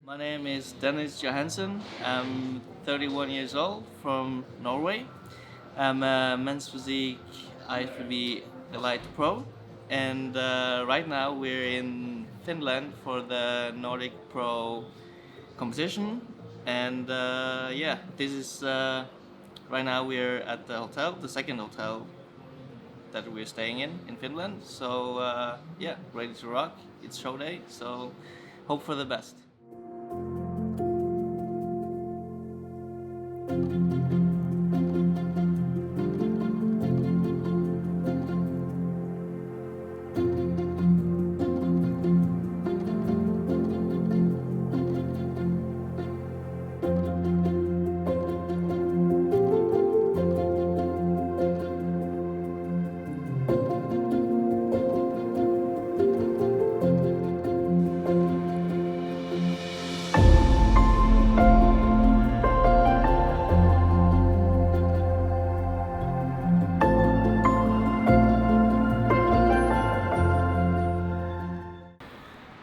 My name is Dennis Johansen. I'm 31 years old from Norway. I'm a men's physique IFBB Elite Pro, and right now we're in Finland for the Nordic Pro competition. And yeah, this is right now we're at the hotel, the second hotel that we're staying in Finland. So yeah, ready to rock. It's show day, so hope for the best.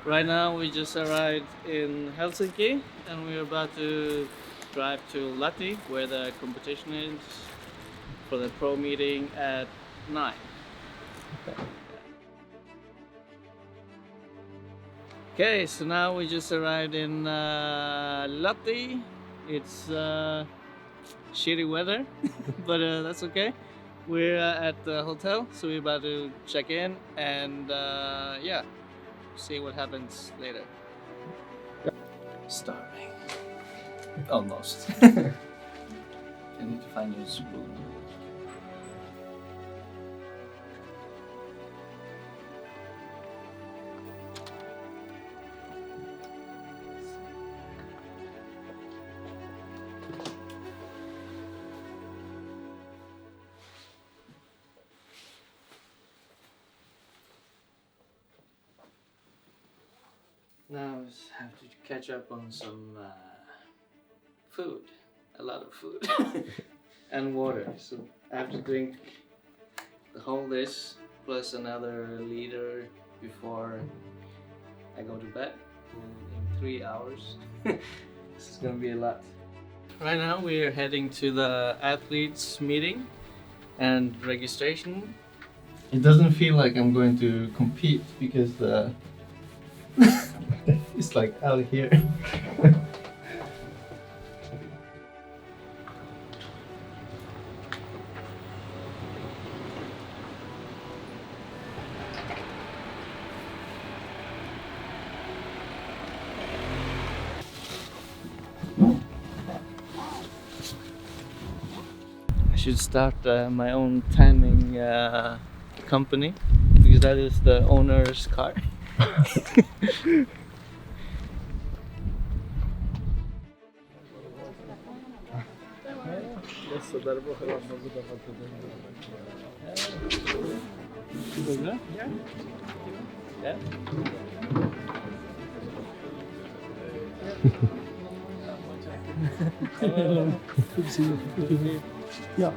Right now we just arrived in Helsinki and we're about to drive to Lahti where the competition is for the pro meeting at 9. Okay, so now we just arrived in Lahti. It's shitty weather, but that's okay. We're at the hotel, so we're about to check in and yeah, see what happens later. Starving. Almost. I need to find you a spoon. Now I just have to catch up on some food, a lot of food, and water. So I have to drink the whole dish plus another liter before I go to bed in 3 hours. This is gonna be a lot. Right now we are heading to the athletes meeting and registration. It doesn't feel like I'm going to compete because the it's like out here. I should start my own tanning company because that is the owner's car. Yeah. Good to see you. Good to hear you. Yeah,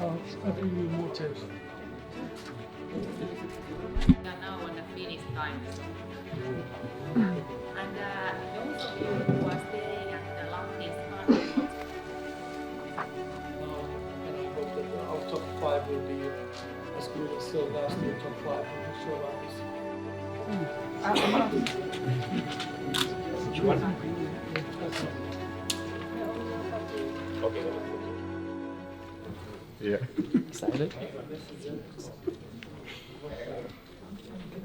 I'll bring you more tips. We are now on the finish time. And those of you who are staying at the Lahti Scandic, And I hope that our top 5 will be as good as last year top 5. I'm sure about this. Yeah. Excited?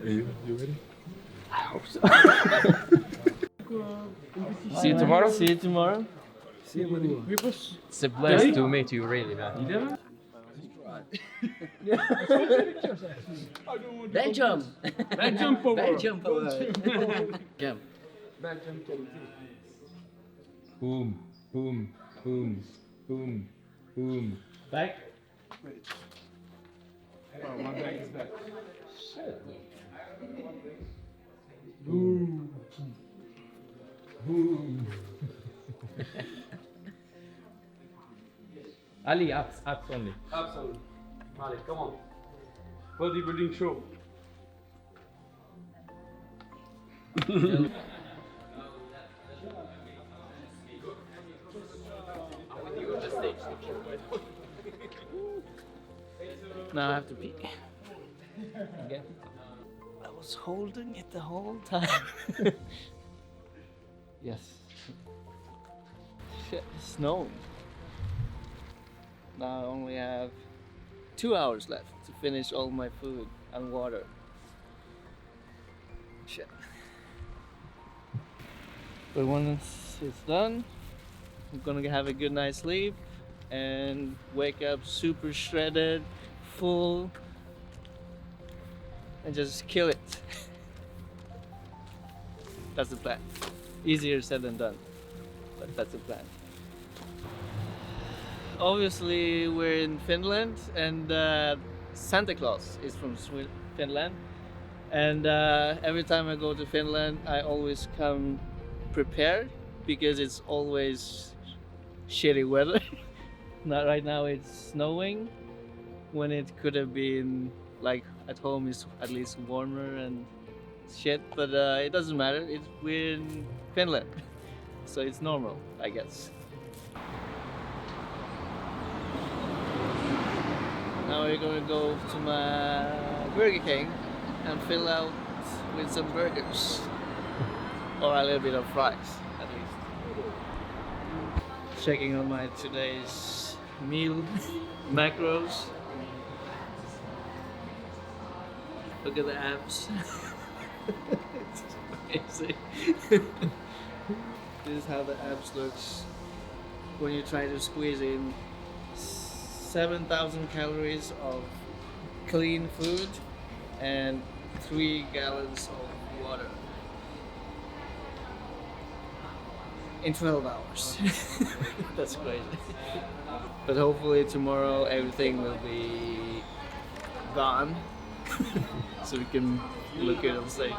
Are you ready? I hope so. See you tomorrow. See you tomorrow. It's a blast to meet you, really, man. Belgium! Belgium power! Belgium power! Belgium. Boom, boom, boom, boom, boom. Back. Oh, my bag is back. Boom. Boom. Ali, abs only. Absolutely. Ali, come on. Bodybuilding show. Now I have to pee. Again. I was holding it the whole time. Yes. Shit, it's snowing. Now I only have 2 hours left to finish all my food and water. Shit. But once it's done, I'm gonna have a good night's sleep and wake up super shredded, full, and just kill it. That's the plan. Easier said than done, but that's the plan. Obviously, we're in Finland, and Santa Claus is from Finland. And every time I go to Finland, I always come prepared because it's always shitty weather. Not right now, it's snowing when it could have been like at home is at least warmer and shit, but it doesn't matter. We're in Finland, so it's normal, I guess. Now we're gonna go to my Burger King and fill out with some burgers. Or a little bit of fries, at least. Checking on my today's meal macros. Look at the abs. It's amazing. This is how the abs looks when you try to squeeze in 7,000 calories of clean food and 3 gallons of water in 12 hours. That's crazy. But hopefully tomorrow everything will be gone so we can look good on stage.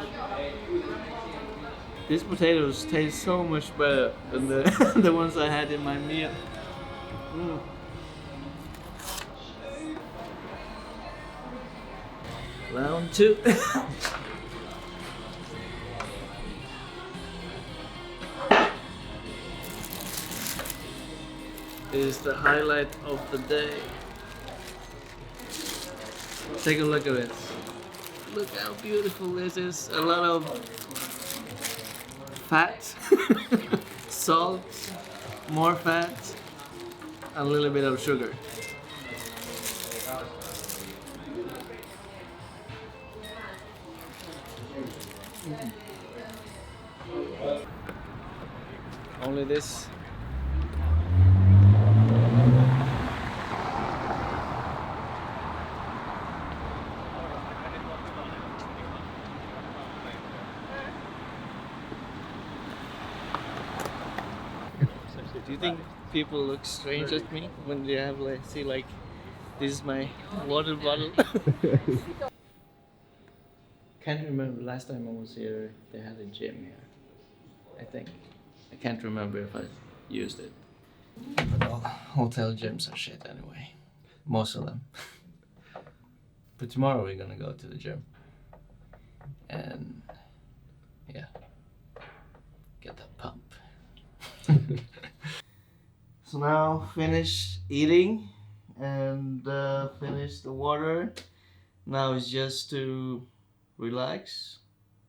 These potatoes taste so much better than the, the ones I had in my meal. Mm. Round 2. Is the highlight of the day. Take a look at it. Look how beautiful this is. A lot of fat, salt, more fat, and a little bit of sugar. Only this. Do you think people look strange at me when they have like see like this is my water bottle? Can't remember last time I was here. They had a gym here. I think I can't remember if I used it. But all hotel gyms are shit anyway. Most of them. But tomorrow we're gonna go to the gym. And yeah, get that pump. So now finished eating and finished the water. Now it's just to relax,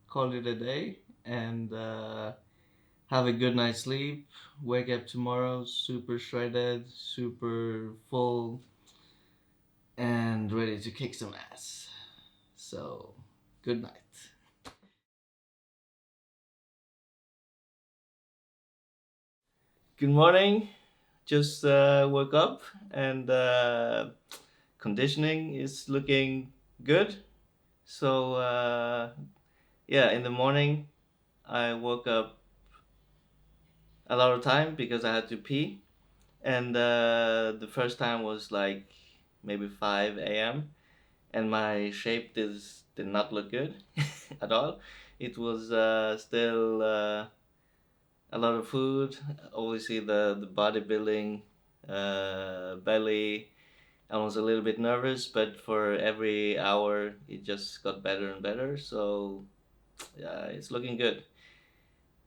call it a day, and have a good night's sleep. Wake up tomorrow super shredded, super full, and ready to kick some ass. So, good night. Good morning. Just woke up and conditioning is looking good. So yeah, in the morning I woke up a lot of time because I had to pee, and the first time was like maybe 5 a.m. and my shape did not look good at all. It was still a lot of food, obviously the bodybuilding belly. I was a little bit nervous, but for every hour it just got better and better, so yeah, it's looking good.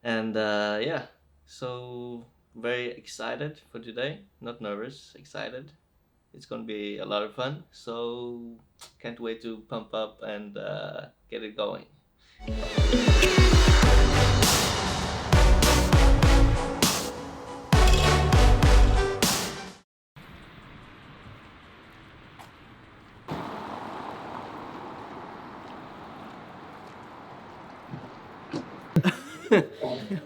And yeah, so very excited for today. Not nervous, excited. It's gonna be a lot of fun. So can't wait to pump up and get it going.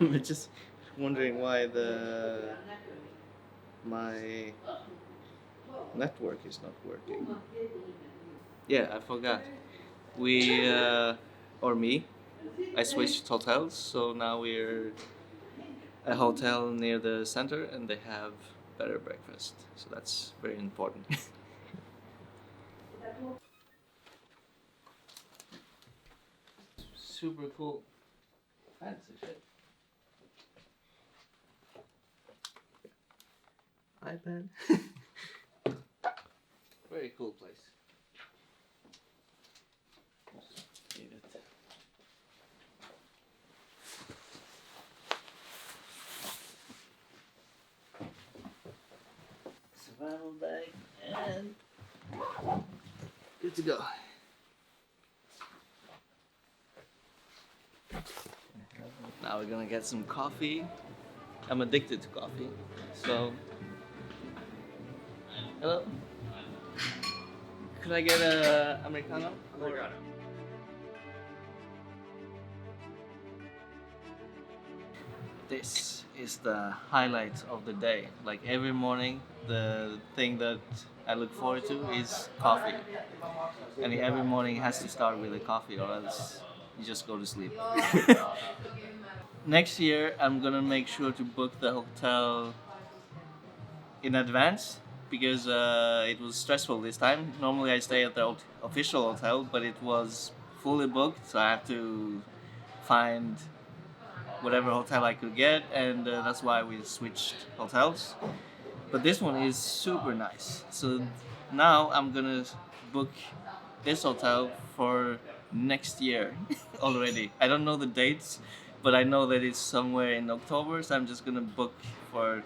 I'm just wondering why my network is not working. Yeah, I forgot. We or me, I switched hotels, so now we're a hotel near the center, and they have better breakfast. So that's very important. Super cool. Fancy shit. iPad. Very cool place. Leave it. Survival bag and good to go. Now we're gonna get some coffee. I'm addicted to coffee, so hello. Could I get a americano? Americano. This is the highlight of the day. Like every morning, the thing that I look forward to is coffee. And every morning has to start with a coffee, or else you just go to sleep. Next year, I'm gonna make sure to book the hotel in advance because it was stressful this time. Normally, I stay at the official hotel, but it was fully booked, so I have to find whatever hotel I could get, and that's why we switched hotels. But this one is super nice. So now I'm gonna book this hotel for next year already. I don't know the dates, but I know that it's somewhere in October, so I'm just gonna book for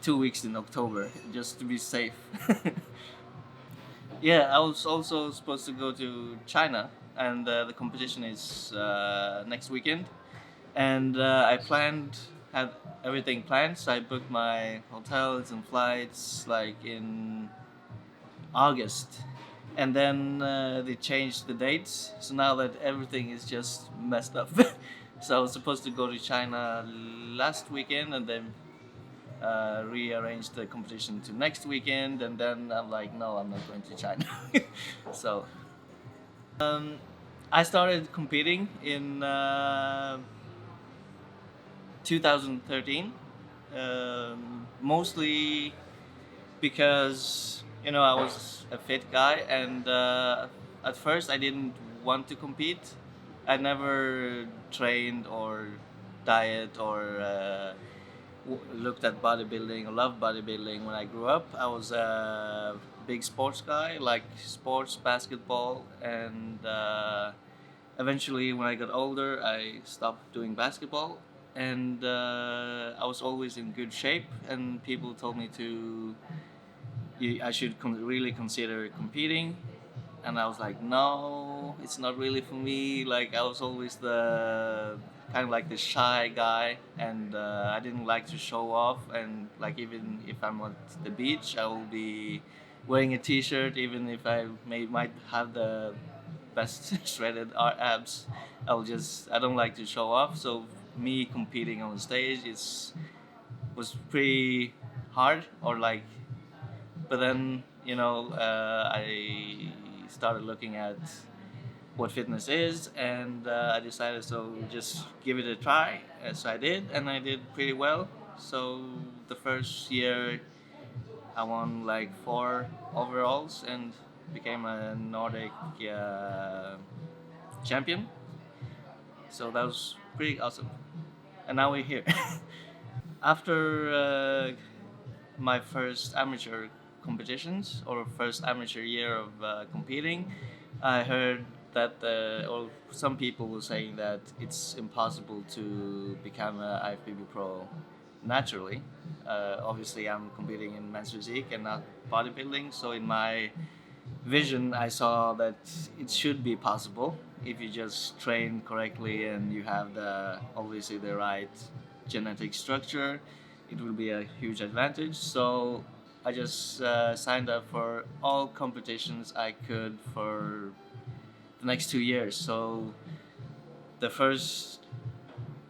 2 weeks in October just to be safe. Yeah, I was also supposed to go to China, and the competition is next weekend. And had everything planned, so I booked my hotels and flights like in August, and then they changed the dates, so now that everything is just messed up. So I was supposed to go to China last weekend, and then rearranged the competition to next weekend, and then I'm like, no, I'm not going to China. So I started competing in 2013, mostly because I was a fit guy, and at first I didn't want to compete. I never trained or diet or looked at bodybuilding or loved bodybuilding when I grew up. I was a big sports guy, like sports, basketball, and eventually when I got older, I stopped doing basketball, and I was always in good shape, and people told me I should really consider competing, and I was like, no, it's not really for me. Like I was always the kind of like the shy guy, and I didn't like to show off, and like even if I'm at the beach, I will be wearing a t-shirt, even if might have the best shredded abs. I don't like to show off, so me competing on the stage was pretty hard, or like, but then I started looking at what fitness is, and I decided, so just give it a try. So I did, and I did pretty well. So the first year I won like 4 overalls and became a Nordic champion. So that was pretty awesome, and now we're here. After my first amateur competitions, or first amateur year of competing, I heard that or some people were saying that it's impossible to become a IFBB Pro naturally. Obviously, I'm competing in men's physique and not bodybuilding, so in my vision, I saw that it should be possible if you just train correctly and you have obviously the right genetic structure. It will be a huge advantage. So I just signed up for all competitions I could for the next 2 years. So the first,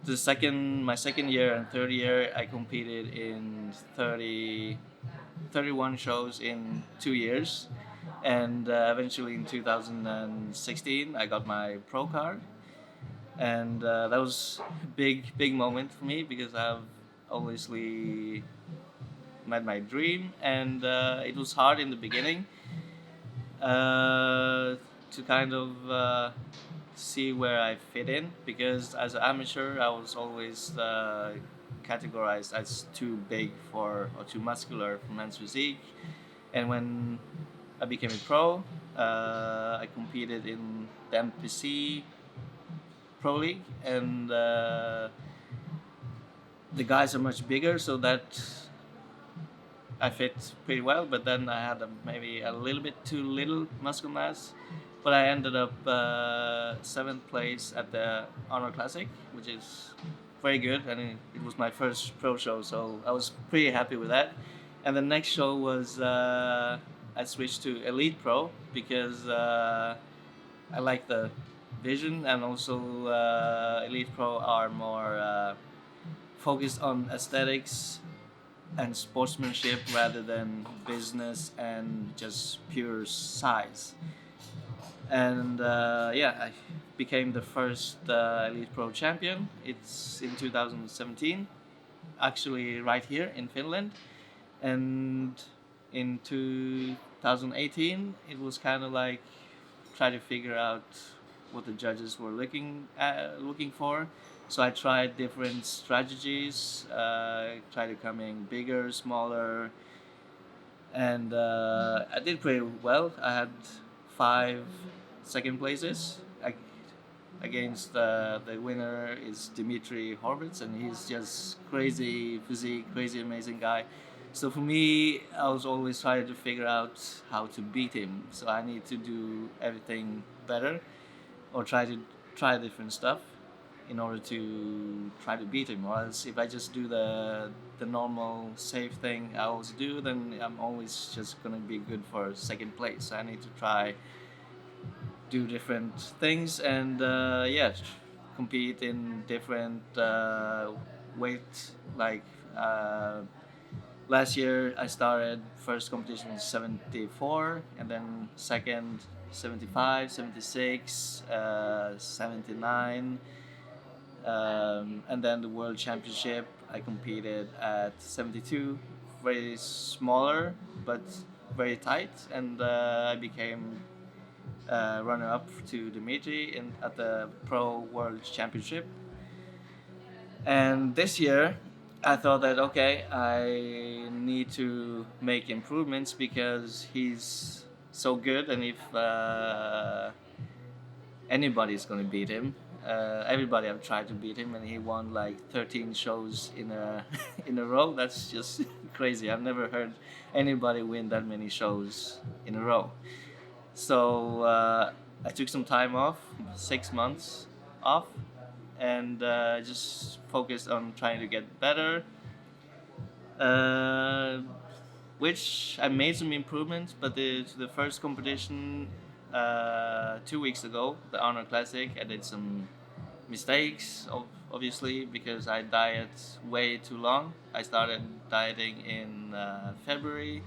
my second year and third year, I competed in 31 shows in 2 years, and eventually in 2016 I got my pro card, and that was a big moment for me because I've obviously met my dream, and it was hard in the beginning to kind of see where I fit in, because as an amateur I was always categorized as too big for or too muscular for men's physique, and when I became a pro, I competed in the MPC Pro League, and the guys are much bigger, so that I fit pretty well. But then I had maybe a little bit too little muscle mass, but I ended up seventh place at the Honor Classic, which is very good, and it was my first pro show, so I was pretty happy with that. And the next show was I switched to Elite Pro because I like the vision, and also Elite Pro are more focused on aesthetics and sportsmanship rather than business and just pure size. And I became the first Elite Pro champion. It's in 2017, actually right here in Finland. And in 2018, it was kind of like try to figure out what the judges were looking for. So I tried different strategies, tried to come in bigger, smaller, and I did pretty well. I had 5 second places. Against the winner is Dimitri Horvitz, and he's just crazy physique, crazy amazing guy. So for me, I was always trying to figure out how to beat him. So I need to do everything better, or try different stuff in order to try to beat him. Or else if I just do the normal safe thing I always do, then I'm always just gonna be good for second place. So I need to try do different things, and compete in different weight. Like last year I started first competition 74, and then second 75, 76, 79, and then the world championship I competed at 72, very smaller but very tight, and I became runner-up to Dimitri at the Pro World Championship. And this year, I thought that okay, I need to make improvements because he's so good, and if anybody's gonna beat him, everybody have tried to beat him, and he won like 13 shows in a in a row. That's just crazy. I've never heard anybody win that many shows in a row. So I took some time off, 6 months off, and just focused on trying to get better. Which I made some improvements, but the first competition 2 weeks ago, the Honor Classic, I did some mistakes, obviously, because I diet way too long. I started dieting in February,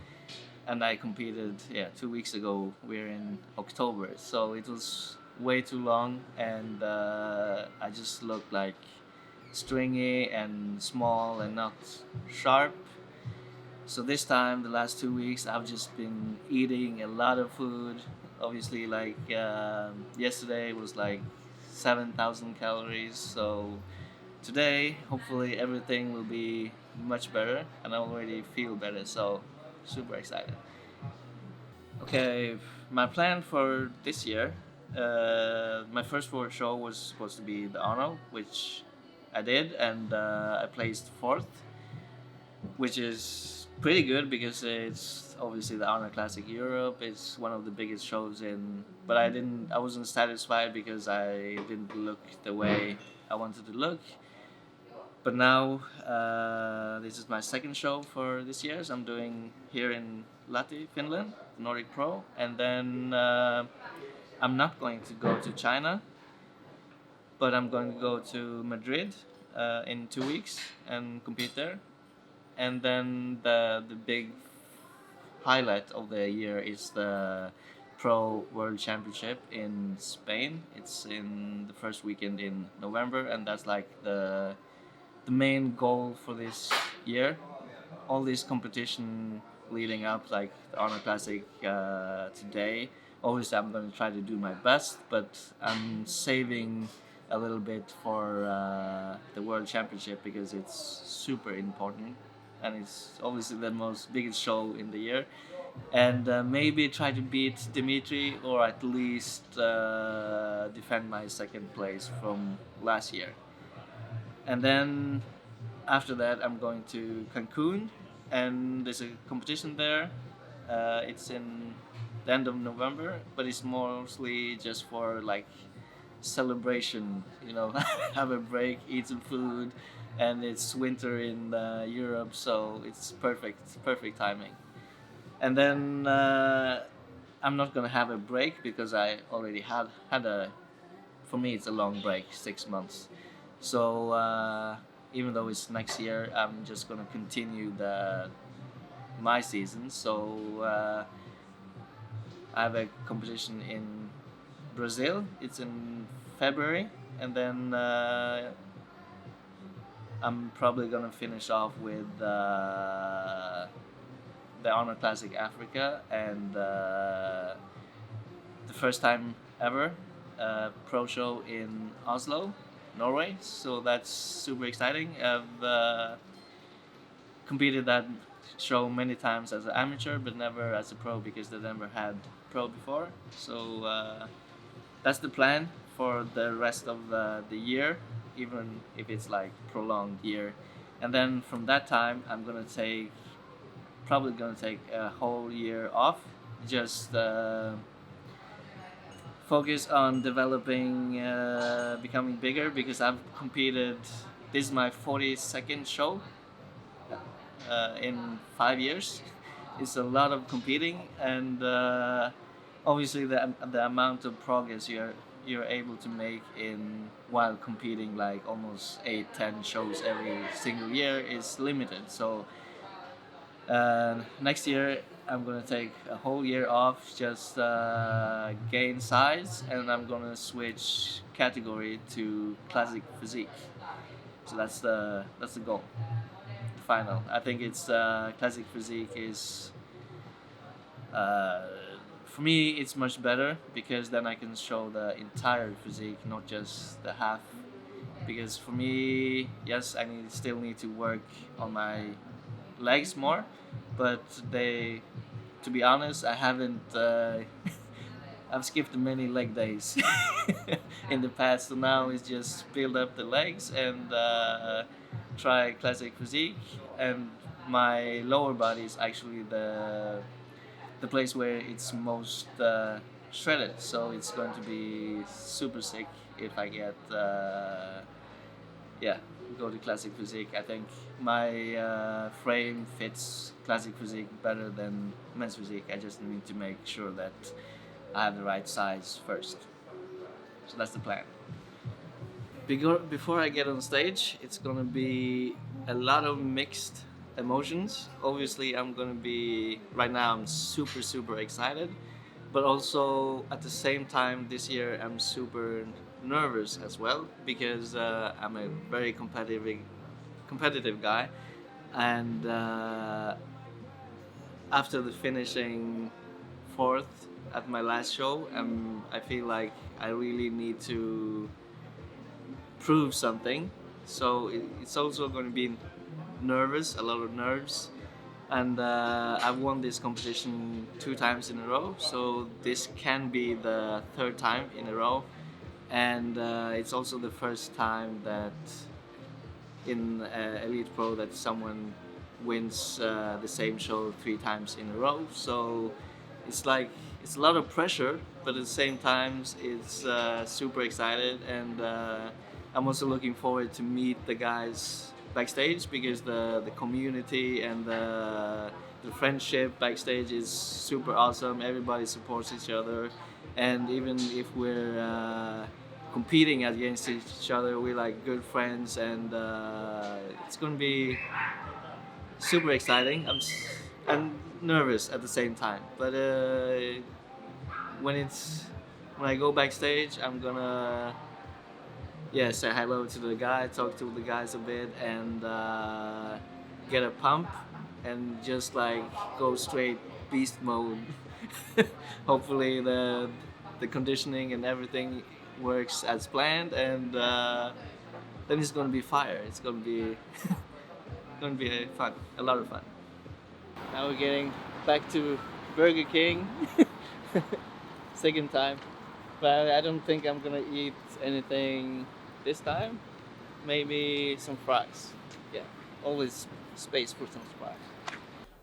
and I competed 2 weeks ago. We're in October, so it was way too long, and I just looked like stringy and small and not sharp. So this time, the last 2 weeks, I've just been eating a lot of food. Obviously, like yesterday was like 7,000 calories. So today, hopefully, everything will be much better, and I already feel better. So super excited. Okay, my plan for this year, my first show was supposed to be the Arnold, which I did, and I placed fourth. which is pretty good because it's obviously the Honor Classic Europe. It's one of the biggest shows in, but I wasn't satisfied because I didn't look the way I wanted to look. But now this is my second show for this year. So I'm doing here in Lahti, Finland, Nordic Pro, and then I'm not going to go to China, but I'm going to go to Madrid in 2 weeks and compete there. And then the big highlight of the year is the Pro World Championship in Spain. It's in the first weekend in November, and that's like the main goal for this year. All this competition leading up, like the Honor Classic today. Obviously, I'm going to try to do my best, but I'm saving a little bit for the World Championship because it's super important, and it's obviously the most biggest show in the year. And maybe try to beat Dimitri, or at least defend my second place from last year. And then after that, I'm going to Cancun, and there's a competition there. It's in the end of November, but it's mostly just for like celebration, have a break, eat some food, and it's winter in Europe, so it's perfect timing. And then I'm not gonna have a break because I already had a. For me, it's a long break, 6 months. So even though it's next year, I'm just gonna continue my season. So I have a competition in Brazil. It's in February, and then I'm probably gonna finish off with the Honor Classic Africa, and the first time ever pro show in Oslo, Norway. So that's super exciting. I've competed that show many times as an amateur, but never as a pro because they never had pro before. So that's the plan for the rest of the year, even if it's like prolonged year. And then from that time, I'm probably gonna take a whole year off, just focus on developing, becoming bigger, because I've competed. This is my 42nd show in 5 years. It's a lot of competing, and obviously the amount of progress you're able to make in while competing like almost 8-10 shows every single year is limited. So next year I'm gonna take a whole year off, just gain size, and I'm gonna switch category to classic physique. So that's the goal. The final. I think it's classic physique is for me it's much better because then I can show the entire physique, not just the half. Because for me, yes, still need to work on my legs more, but to be honest, I haven't I've skipped many leg days in the past, so now it's just build up the legs and try classic physique. And my lower body is actually the place where it's most shredded, so it's going to be super sick if I get go to classic physique. I think my frame fits classic physique better than men's physique. I just need to make sure that I have the right size first. So that's the plan. Before I get on stage, it's gonna be a lot of mixed emotions. Obviously, right now I'm super excited, but also at the same time this year I'm super nervous as well, because I'm a very competitive guy, and after the finishing fourth at my last show, I feel like I really need to prove something. So it's also going to be a lot of nerves, and I've won this competition 2 times in a row, so this can be the 3rd time in a row. And it's also the first time that in Elite Pro that someone wins the same show 3 times in a row. So it's like it's a lot of pressure, but at the same time it's super excited, and I'm also looking forward to meet the guys backstage, because the community and the friendship backstage is super awesome. Everybody supports each other, and even if we're competing against each other, we're like good friends, and it's gonna be super exciting. I'm nervous at the same time, but when I go backstage, I'm gonna say hello to the guy, talk to the guys a bit, and get a pump, and just like go straight beast mode. Hopefully the conditioning and everything works as planned, and then it's gonna be fire. It's gonna be gonna be fun, a lot of fun. Now we're getting back to Burger King. Second time, but I don't think I'm gonna eat anything this time. Maybe some fries. Yeah, always space for some fries.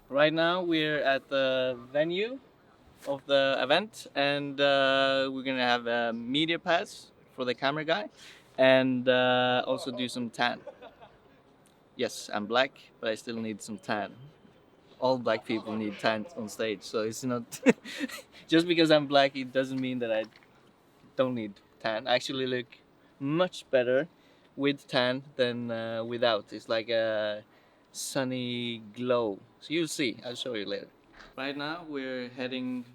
Right now we're at the venue of the event, and we're gonna have a media pass for the camera guy, and also do some tan. Yes, I'm black, but I still need some tan. All black people need tan on stage, so it's not just because I'm black, it doesn't mean that I don't need tan. I actually look much better with tan than without. It's like a sunny glow. So you'll see. I'll show you later. Right now we're heading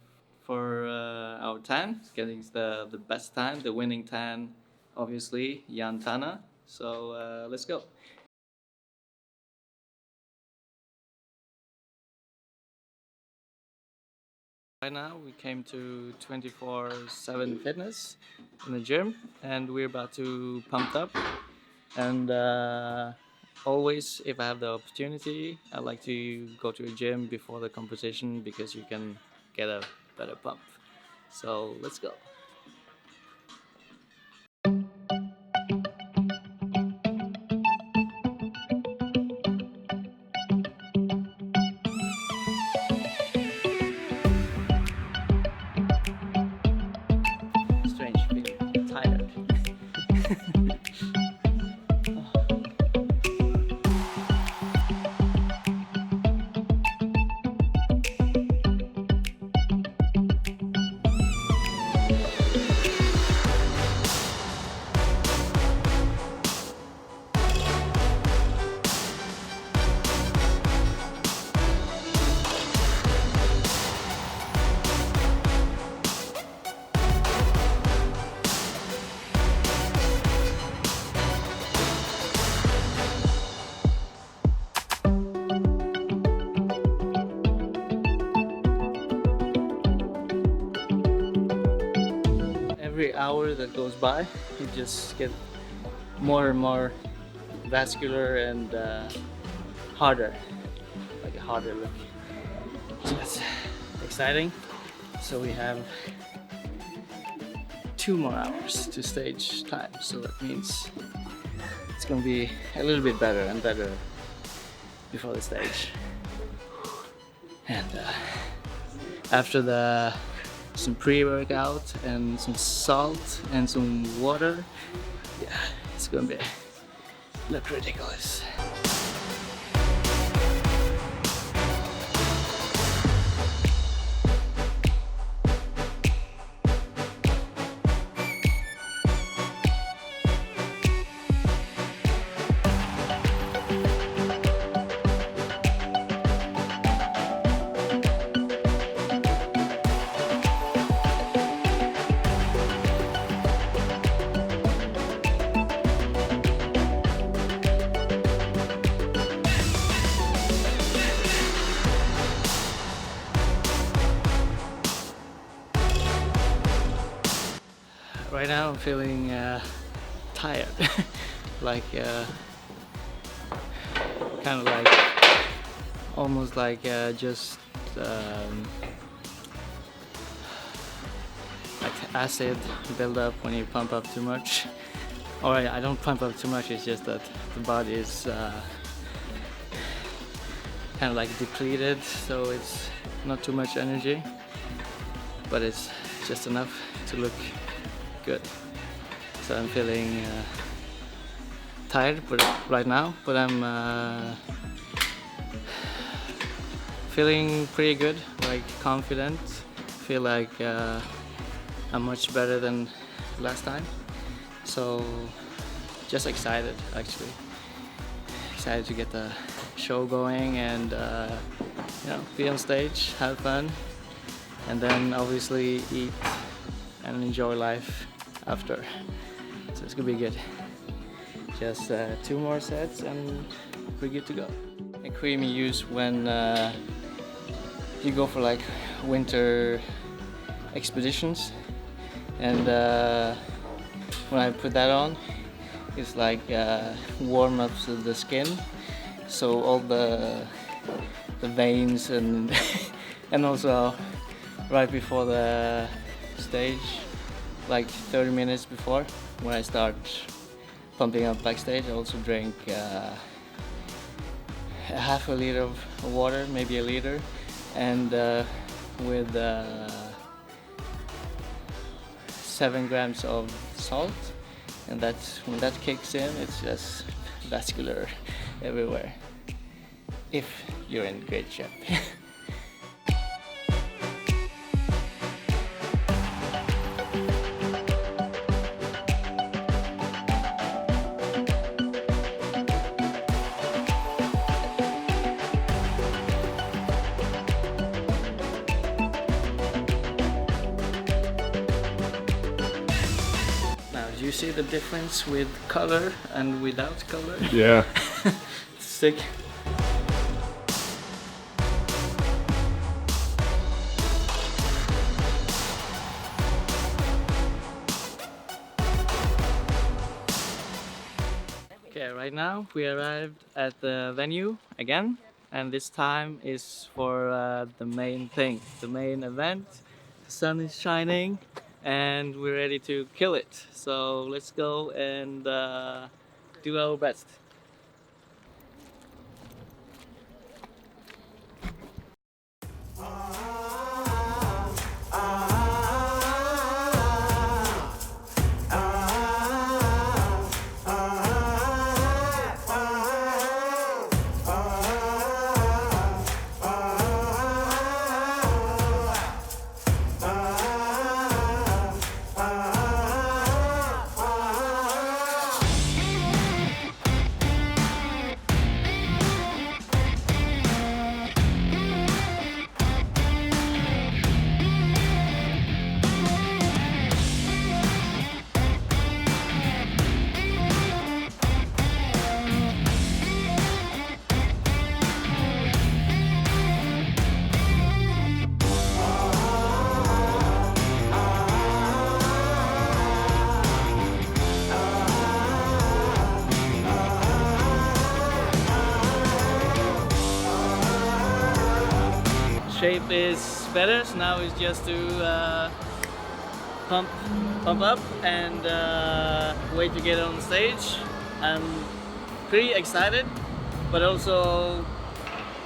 for our tan, getting the best tan, the winning tan, obviously, Jan Tana. So let's go. Right now we came to 24/7 Fitness in the gym, and we're about to pump up. And always, if I have the opportunity, I like to go to a gym before the competition, because you can get a better pump. So let's go. Strange feeling, tired. Every hour that goes by, you just get more and more vascular and harder, like a harder look. So that's exciting. So we have 2 more hours to stage time, so that means it's gonna be a little bit better and better before the stage. And after some pre-workout and some salt and some water, yeah, it's gonna look ridiculous. Right now I'm feeling tired, like kind of like almost like just like acid build up when you pump up too much. Or I don't pump up too much, it's just that the body is kind of like depleted, so it's not too much energy, but it's just enough to look good. So I'm feeling tired right now, but I'm feeling pretty good, like confident. Feel like I'm much better than last time. So just excited, actually. Excited to get the show going and you know, be on stage, have fun, and then obviously eat and enjoy life after. So it's gonna be good. Just 2 more sets and we're good to go. The cream you use when you go for like winter expeditions, and when I put that on, it's like warm up to the skin, so all the veins and and also right before the stage, like 30 minutes before, when I start pumping up backstage, I also drink half a liter of water, maybe a liter, and with 7 grams of salt, and that's when that kicks in, it's just vascular everywhere, if you're in great shape. You see the difference with color and without color? Yeah. Sick. Okay, right now we arrived at the venue again, and this time is for the main thing, the main event. The sun is shining and we're ready to kill it. So let's go and do our best. Shape is better, so now it's just to pump up and wait to get on stage. I'm pretty excited, but also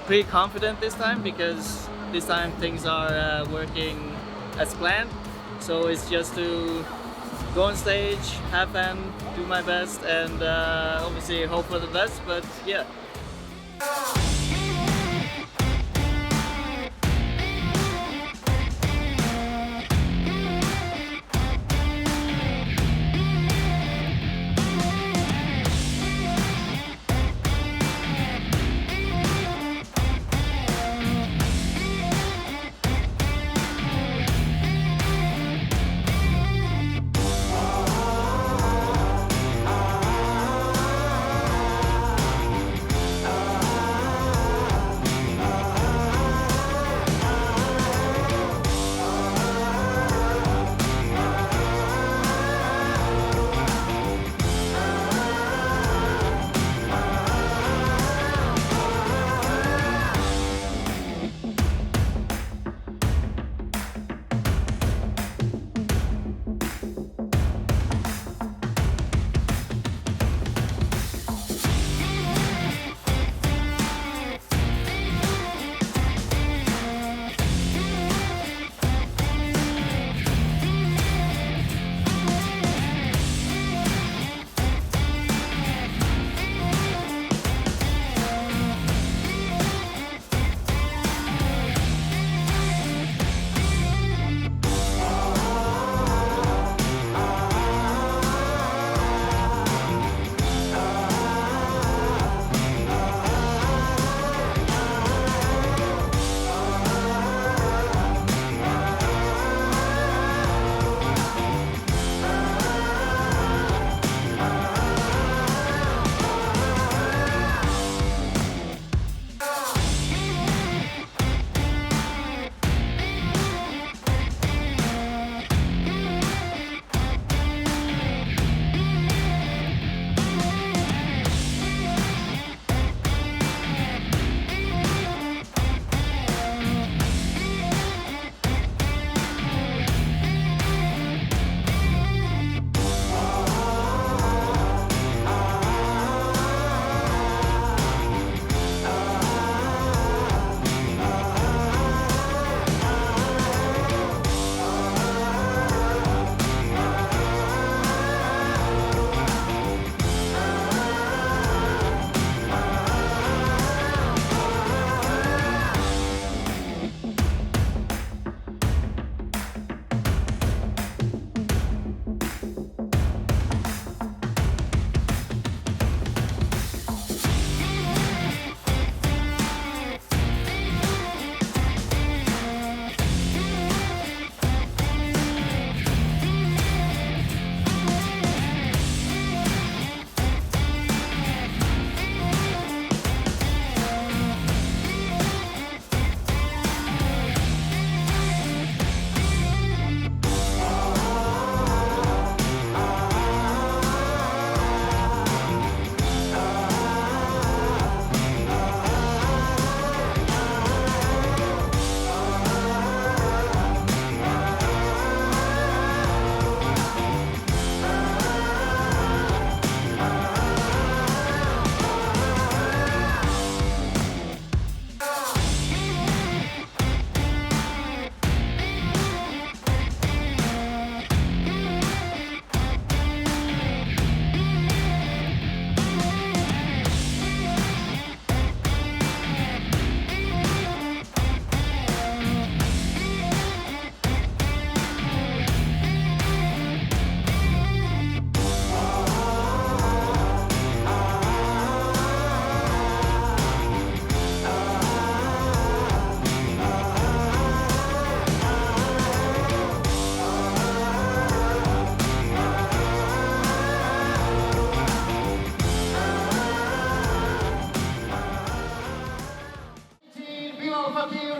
pretty confident this time, because this time things are working as planned. So it's just to go on stage, have fun, do my best, and obviously hope for the best, but yeah.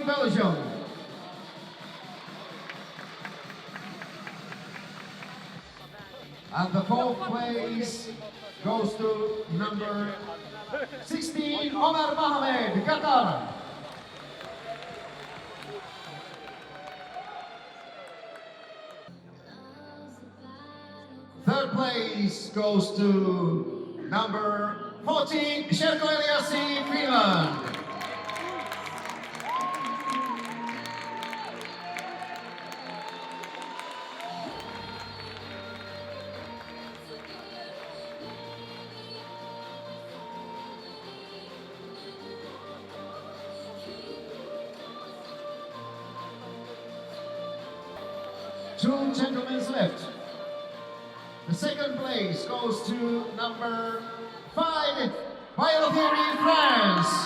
Belgium. And the fourth place goes to number 16, Omar Mohamed, Qatar. Third place goes to number 14, Sherko Eliassi, Finland. Two gentlemen left. The second place goes to number 5, Biotherapy France.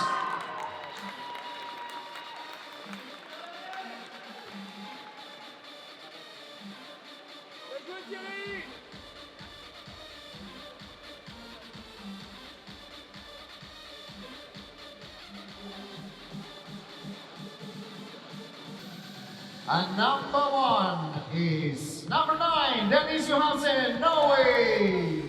And number 1 is number 9, Dennis Johansen, Norway.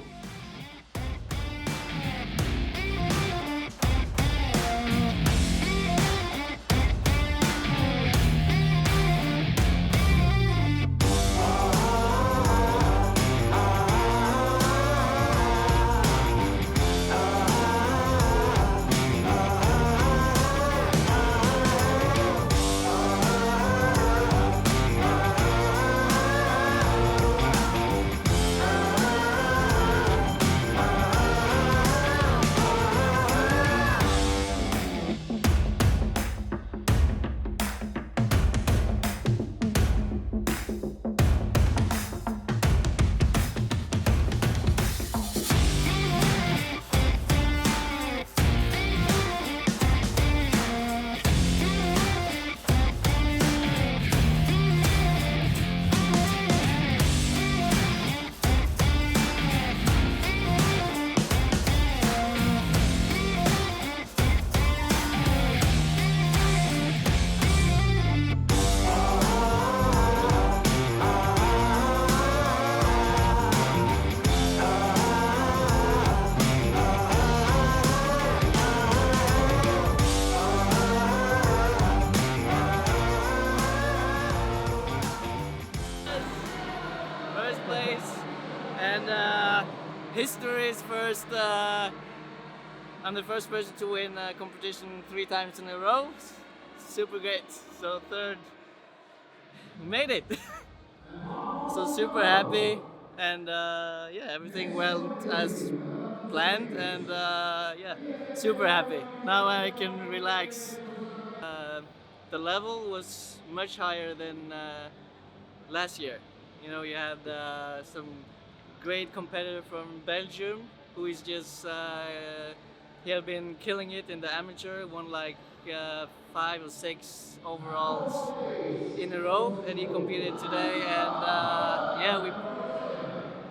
First place, and history's first. I'm the first person to win a competition 3 times in a row. Super great. So third, we made it. So super happy, and yeah, everything went as planned, and yeah, super happy. Now I can relax. The level was much higher than last year. You know, you had some great competitor from Belgium who is just he had been killing it in the amateur, won like 5 or 6 overalls in a row, and he competed today, and yeah,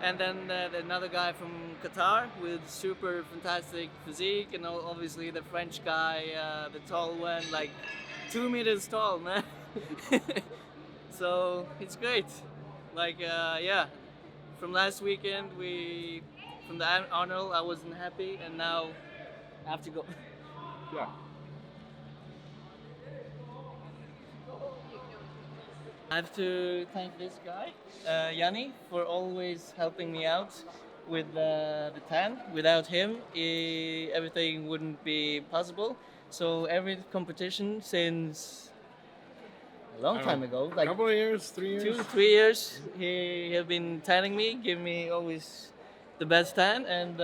and then another guy from Qatar with super fantastic physique, and obviously the French guy, the tall one, like 2 meters tall, man. So it's great. Like yeah, from last weekend from the Arnold I wasn't happy, and now I have to go. Yeah. I have to thank this guy, Yanni, for always helping me out with the tan. Without him, everything wouldn't be possible. So every competition since a long time ago, like couple of years, 3 years. 2, 3 years, he have been tanning me, giving me always the best tan and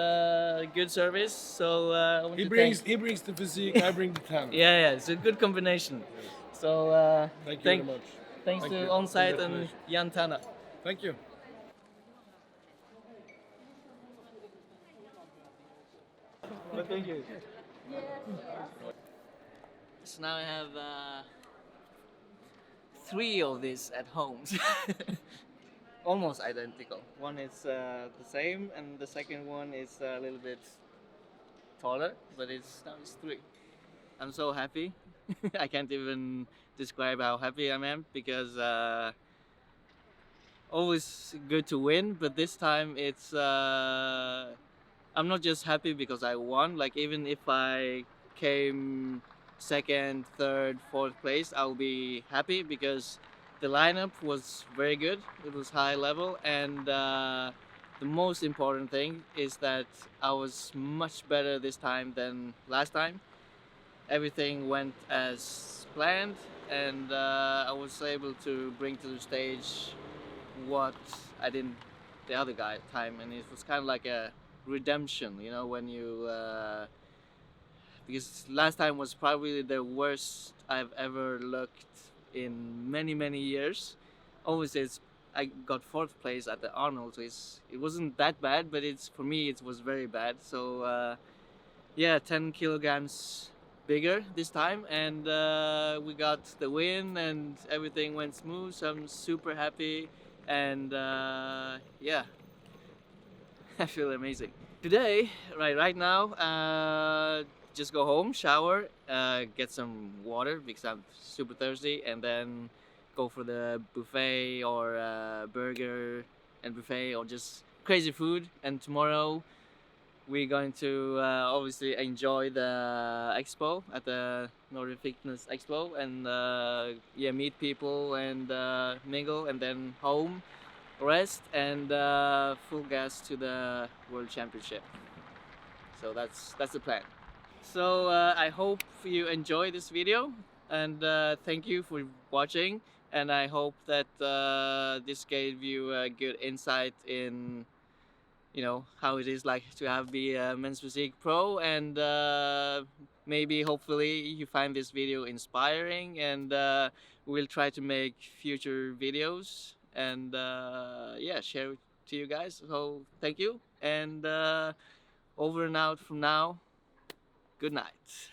good service. So I want He to brings thank. the physique, I bring the talent. Yeah, it's a good combination. So Thank you very much. Thanks Thank to you. Onsite and Congratulations. Jan Tanna. Thank you. Thank you. So now I have 3 of these at home. Almost identical. One is the same, and the second one is a little bit taller, but now it's 3. I'm so happy. I can't even describe how happy I am because always good to win, but this time it's I'm not just happy because I won. Like even if I came second, third, fourth place, I'll be happy because the lineup was very good. It was high level, and the most important thing is that I was much better this time than last time. Everything went as planned, and I was able to bring to the stage what I didn't the other guy time, and it was kind of like a redemption, you know, when you because last time was probably the worst I've ever looked in many years. Always it's I got fourth place at the Arnold, so it wasn't that bad, but it's for me it was very bad. So yeah, 10 kilograms bigger this time, and we got the win, and everything went smooth. So I'm super happy, and yeah, I feel amazing. Today, right now, just go home, shower, get some water because I'm super thirsty, and then go for the buffet or burger and buffet or just crazy food. And tomorrow we're going to obviously enjoy the expo at the Nordic Fitness Expo, and yeah, meet people and mingle, and then home, rest, and full gas to the World Championship. So that's the plan. So I hope you enjoy this video, and thank you for watching, and I hope that this gave you a good insight in how it is like to be a men's physique pro, and maybe hopefully you find this video inspiring, and we'll try to make future videos, and yeah, share it to you guys. So thank you, and over and out from now. Good night.